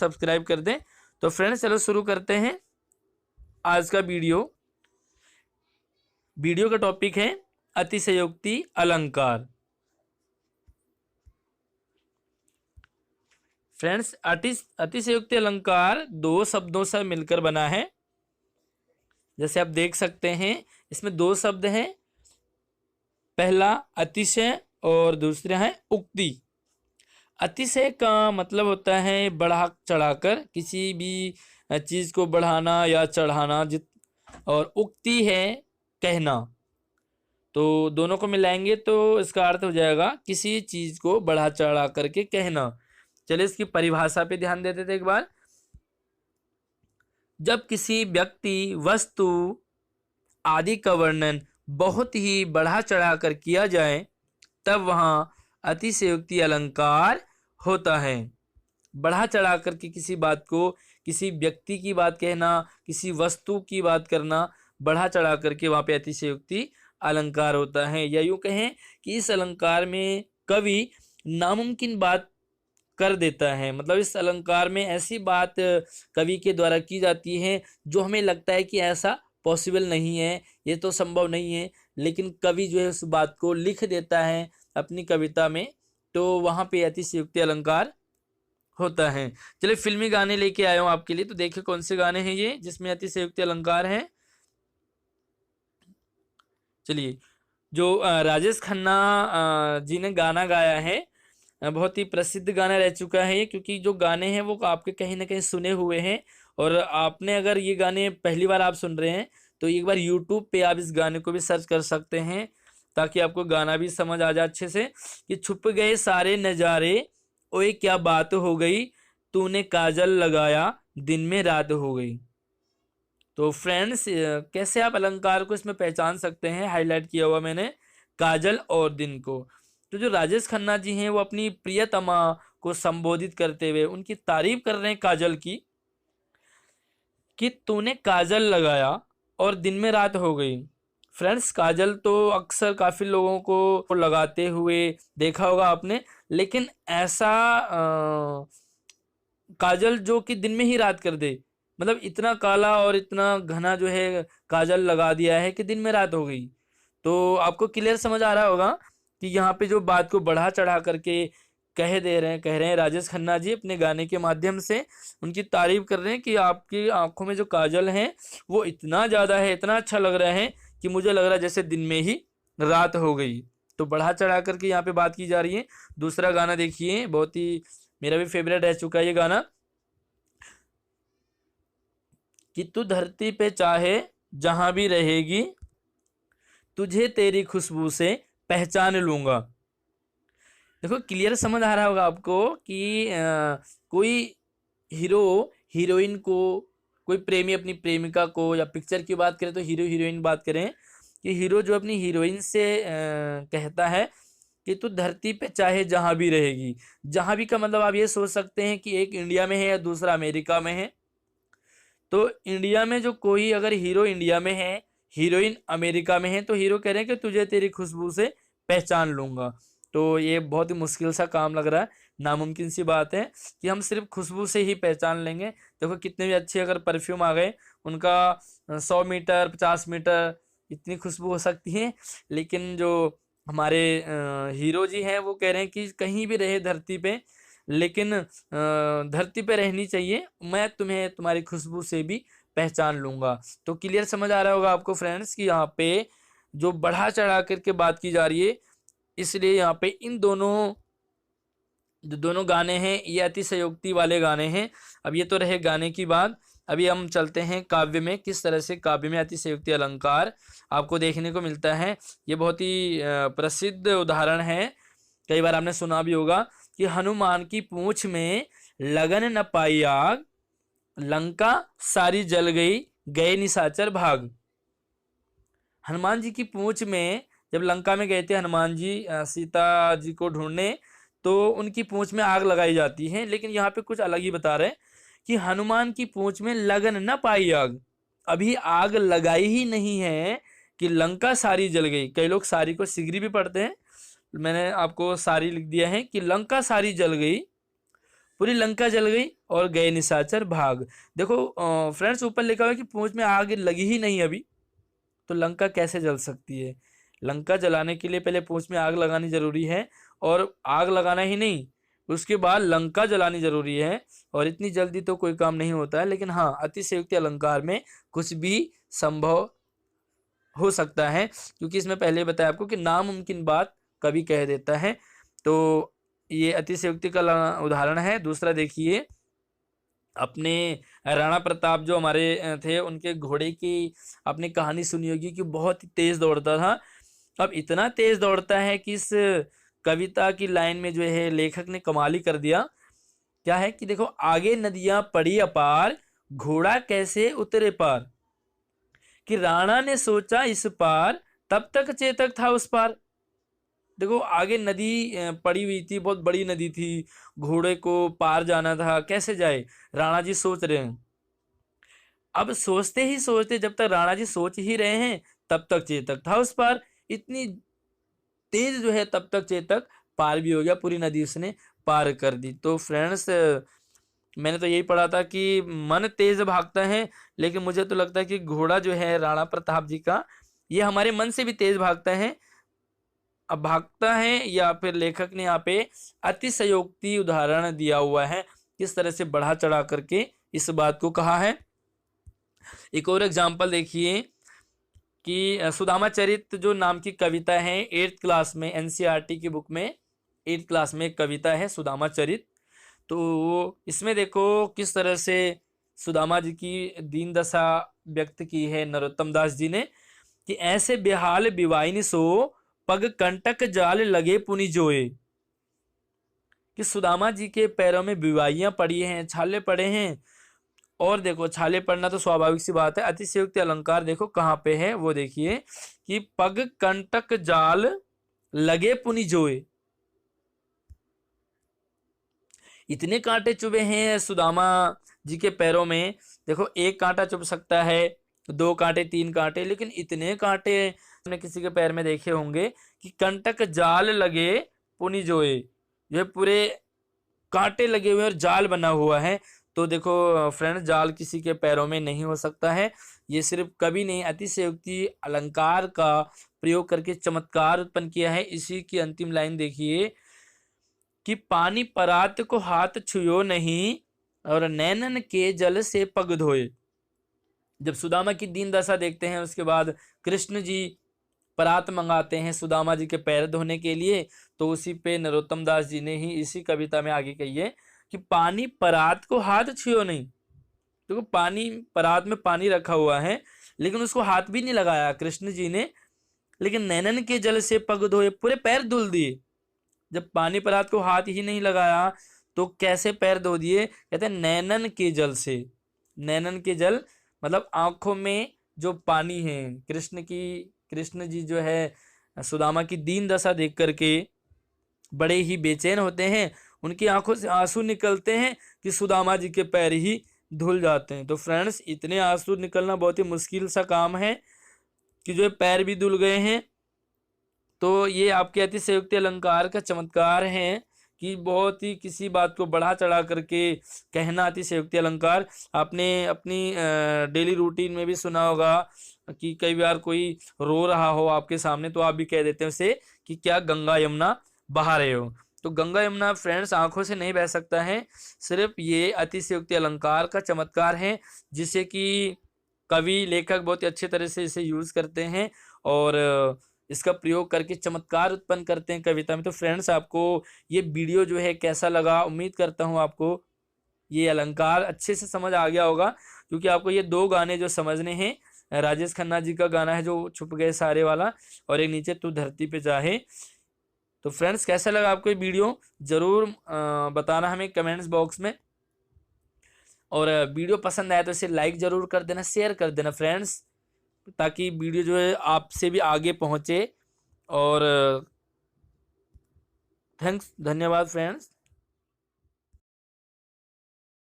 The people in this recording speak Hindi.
सब्सक्राइब कर दें। तो फ्रेंड्स चलो शुरू करते हैं आज का वीडियो। का टॉपिक है अतिशयोक्ति अलंकार। फ्रेंड्स अतिशयोक्ति अलंकार दो शब्दों से मिलकर बना है। जैसे आप देख सकते हैं इसमें दो शब्द हैं, पहला अतिशय और दूसरा है उक्ति। अतिशय का मतलब होता है बढ़ा चढ़ाकर किसी भी चीज को बढ़ाना या चढ़ाना, और उक्ति है कहना। तो दोनों को मिलाएंगे तो इसका अर्थ हो जाएगा किसी चीज को बढ़ा चढ़ा करके कहना। चलिए इसकी परिभाषा पे ध्यान देते थे एक बार। जब किसी व्यक्ति, वस्तु आदि का वर्णन बहुत ही बढ़ा चढ़ा कर किया जाए तब वहां अतिशयोक्ति अलंकार होता है। बढ़ा चढ़ा करके किसी बात को, किसी व्यक्ति की बात कहना, किसी वस्तु की बात करना, बढ़ा चढ़ा करके वहां पे अतिशयोक्ति अलंकार होता है। या यूं कहें कि इस अलंकार में कवि नामुमकिन बात कर देता है। मतलब इस अलंकार में ऐसी बात कवि के द्वारा की जाती है जो हमें लगता है कि ऐसा पॉसिबल नहीं है, ये तो संभव नहीं है, लेकिन कवि जो है उस बात को लिख देता है अपनी कविता में, तो वहां पे अतिशयोक्ति अलंकार होता है। चलिए फिल्मी गाने लेके आया हूं आपके लिए, तो देखिए कौन से गाने हैं ये जिसमें अतिशयोक्ति अलंकार है। चलिए, जो राजेश खन्ना जी ने गाना गाया है, बहुत ही प्रसिद्ध गाना रह चुका है ये, क्योंकि जो गाने हैं वो आपके कहीं ना कहीं सुने हुए हैं। और आपने अगर ये गाने पहली बार आप सुन रहे हैं तो एक बार यूट्यूब पे आप इस गाने को भी सर्च कर सकते हैं ताकि आपको गाना भी समझ आ जाए अच्छे से। कि छुप गए सारे नज़ारे, ओए क्या बात हो गई, तूने काजल लगाया दिन में रात हो गई। तो फ्रेंड्स कैसे आप अलंकार को इसमें पहचान सकते हैं, हाईलाइट किया हुआ मैंने काजल और दिन को। तो जो राजेश खन्ना जी हैं वो अपनी प्रियतमा को संबोधित करते हुए उनकी तारीफ कर रहे हैं काजल की, कि तूने काजल लगाया और दिन में रात हो गई। फ्रेंड्स काजल तो अक्सर काफी लोगों को लगाते हुए देखा होगा आपने, लेकिन ऐसा काजल जो कि दिन में ही रात कर दे, मतलब इतना काला और इतना घना जो है काजल लगा दिया है कि दिन में रात हो गई। तो आपको क्लियर समझ आ रहा होगा कि यहाँ पे जो बात को बढ़ा चढ़ा करके कह रहे हैं राजेश खन्ना जी अपने गाने के माध्यम से, उनकी तारीफ कर रहे हैं कि आपकी आंखों में जो काजल है वो इतना ज़्यादा है, इतना अच्छा लग रहा है कि मुझे लग रहा है जैसे दिन में ही रात हो गई। तो बढ़ा चढ़ा करके यहाँ पे बात की जा रही है। दूसरा गाना देखिए, बहुत ही मेरा भी फेवरेट रह चुका है ये गाना, कि तू धरती पे चाहे जहां भी रहेगी, तुझे तेरी खुशबू से पहचान लूंगा। देखो क्लियर समझ आ रहा होगा आपको कि कोई हीरो हीरोइन को, कोई प्रेमी अपनी प्रेमिका को, या पिक्चर की बात करें तो हीरो हीरोइन बात करें, कि हीरो जो अपनी हीरोइन से कहता है कि तू धरती पे चाहे जहां भी रहेगी। जहां भी का मतलब आप ये सोच सकते हैं कि एक इंडिया में है या दूसरा अमेरिका में है। तो इंडिया में जो कोई अगर हीरो इंडिया में है, हीरोइन अमेरिका में है, तो हीरो कह रहे हैं कि तुझे तेरी खुशबू से पहचान लूंगा। तो ये बहुत ही मुश्किल सा काम लग रहा है, नामुमकिन सी बात है कि हम सिर्फ खुशबू से ही पहचान लेंगे। देखो कितने भी अच्छे अगर परफ्यूम आ गए, उनका 100 मीटर 50 मीटर इतनी खुशबू हो सकती है, लेकिन जो हमारे हीरो जी हैं वो कह रहे हैं कि कहीं भी रहे धरती पे, लेकिन धरती पे रहनी चाहिए, मैं तुम्हें तुम्हारी खुशबू से भी पहचान लूंगा। तो क्लियर समझ आ रहा होगा आपको फ्रेंड्स कि यहाँ पे जो बढ़ा चढ़ा करके बात की जा रही है, इसलिए यहाँ पे इन दोनों जो दोनों गाने हैं ये अतिशयोक्ति वाले गाने हैं। अब ये तो रहे गाने की बात, अभी हम चलते हैं काव्य में, किस तरह से काव्य में अतिशयोक्ति अलंकार आपको देखने को मिलता है। ये बहुत ही प्रसिद्ध उदाहरण है, कई बार आपने सुना भी होगा, कि हनुमान की पूंछ में लगन न पाई आग, लंका सारी जल गई, गए निशाचर भाग। हनुमान जी की पूंछ में, जब लंका में गए थे हनुमान जी सीता जी को ढूंढने, तो उनकी पूंछ में आग लगाई जाती है। लेकिन यहाँ पे कुछ अलग ही बता रहे हैं कि हनुमान की पूंछ में लगन न पाई आग, अभी आग लगाई ही नहीं है कि लंका सारी जल गई। कई लोग सारी को सिगरी भी पढ़ते हैं, मैंने आपको सारी लिख दिया है कि लंका सारी जल गई, पूरी लंका जल गई और गए निशाचर भाग। देखो फ्रेंड्स, ऊपर लिखा हुआ है कि पूंछ में आग लगी ही नहीं अभी, तो लंका कैसे जल सकती है। लंका जलाने के लिए पहले पूंछ में आग लगानी जरूरी है, और आग लगाना ही नहीं, उसके बाद लंका जलानी जरूरी है। और इतनी जल्दी तो कोई काम नहीं होता है। लेकिन हाँ, अतिशयोक्ति अलंकार में कुछ भी संभव हो सकता है, क्योंकि इसमें पहले बताया आपको कि नामुमकिन बात कभी कह देता है। तो ये अतिशयोक्ति का उदाहरण है। दूसरा देखिए, अपने राणा प्रताप जो हमारे थे, उनके घोड़े की आपने कहानी सुनी होगी कि बहुत ही तेज दौड़ता था। अब इतना तेज दौड़ता है कि इस कविता की लाइन में जो है लेखक ने कमाल ही कर दिया। क्या है कि देखो, आगे नदियां पड़ी अपार, घोड़ा कैसे उतरे पार, कि राणा ने सोचा इस पार, तब तक चेतक था उस पार। देखो, आगे नदी पड़ी हुई थी, बहुत बड़ी नदी थी, घोड़े को पार जाना था, कैसे जाए, राणा जी सोच रहे हैं। अब सोचते ही सोचते, जब तक राणा जी सोच ही रहे हैं, तब तक चेतक था उस पार। इतनी तेज जो है, तब तक चेतक पार भी हो गया, पूरी नदी उसने पार कर दी। तो फ्रेंड्स, मैंने तो यही पढ़ा था कि मन तेज भागता है, लेकिन मुझे तो लगता है कि घोड़ा जो है राणा प्रताप जी का, ये हमारे मन से भी तेज भागता है। अब भागता है, या फिर लेखक ने यहाँ पे अतिशयोक्ति उदाहरण दिया हुआ है, किस तरह से बढ़ा चढ़ा करके इस बात को कहा है। एक और एग्जाम्पल देखिए कि सुदामा चरित जो नाम की कविता है, 8th क्लास में एनसीईआरटी की बुक में 8th क्लास में एक कविता है सुदामा चरित। तो इसमें देखो किस तरह से सुदामा जी की दीन दशा व्यक्त की है नरोत्तम दास जी ने, कि ऐसे बेहाल बिवाइन सो, पग कंटक जाल लगे पुनि जोए। कि सुदामा जी के पैरों में बिवाइयां पड़ी हैं, छाले पड़े हैं। और देखो, छाले पड़ना तो स्वाभाविक सी बात है। अतिशयोक्ति अलंकार देखो कहाँ पे है, वो देखिए कि पग कंटक जाल लगे पुनि जोए। इतने कांटे चुभे हैं सुदामा जी के पैरों में। देखो, एक कांटा चुभ सकता है, 2 कांटे, 3 कांटे, लेकिन इतने कांटे आपने किसी के पैर में देखे होंगे कि कंटक जाल लगे पुनि जोए, जो है पूरे कांटे लगे हुए और जाल बना हुआ है। तो देखो फ्रेंड्स, जाल किसी के पैरों में नहीं हो सकता है। ये सिर्फ कवि ने अतिशयोक्ति अलंकार का प्रयोग करके चमत्कार उत्पन्न किया है। इसी की अंतिम लाइन देखिए कि पानी परात को हाथ छुयो नहीं, और नैनन के जल से पग धोए। जब सुदामा की दीन दशा देखते हैं, उसके बाद कृष्ण जी परात मंगाते हैं सुदामा जी के पैर धोने के लिए। तो उसी पे नरोत्तम दास जी ने ही इसी कविता में आगे कही है कि पानी परात को हाथ छुयो नहीं। देखो, पानी परात में पानी रखा हुआ है, लेकिन उसको हाथ भी नहीं लगाया कृष्ण जी ने, लेकिन नैनन के जल से पग धोए, पूरे पैर धुल दिए। जब पानी परात को हाथ ही नहीं लगाया तो कैसे पैर धो दिए? कहते हैं नैनन के जल से। नैनन के जल मतलब आंखों में जो पानी है। कृष्ण जी जो है सुदामा की दीन दशा देख करके बड़े ही बेचैन होते हैं, उनकी आंखों से आंसू निकलते हैं कि सुदामा जी के पैर ही धुल जाते हैं। तो फ्रेंड्स, इतने आंसू निकलना बहुत ही मुश्किल सा काम है कि जो पैर भी धुल गए हैं। तो ये आपके अतिशयोक्ति अलंकार का चमत्कार है कि बहुत ही किसी बात को बढ़ा चढ़ा करके कहना अतिशयोक्ति अलंकार। आपने अपनी डेली रूटीन में भी सुना होगा कि कई बार कोई रो रहा हो आपके सामने, तो आप भी कह देते हैं उसे कि क्या गंगा यमुना बहा रहे हो। तो गंगा यमुना फ्रेंड्स आंखों से नहीं बह सकता है, सिर्फ ये अतिशयोक्ति अलंकार का चमत्कार है, जिसे कि कवि लेखक बहुत ही अच्छे तरह से इसे यूज करते हैं और इसका प्रयोग करके चमत्कार उत्पन्न करते हैं कविता में। तो फ्रेंड्स, आपको ये वीडियो जो है कैसा लगा? उम्मीद करता हूँ आपको ये अलंकार अच्छे से समझ आ गया होगा, क्योंकि आपको ये 2 गाने जो समझने हैं, राजेश खन्ना जी का गाना है जो छुप गए सारे वाला, और एक नीचे तू धरती पे चाहे। तो फ्रेंड्स, कैसा लगा आपको ये वीडियो? जरूर बताना हमें कमेंट्स बॉक्स में। और वीडियो पसंद आया तो इसे लाइक जरूर कर देना, शेयर कर देना फ्रेंड्स, ताकि वीडियो जो है आपसे भी आगे पहुंचे। और थैंक्स, धन्यवाद फ्रेंड्स।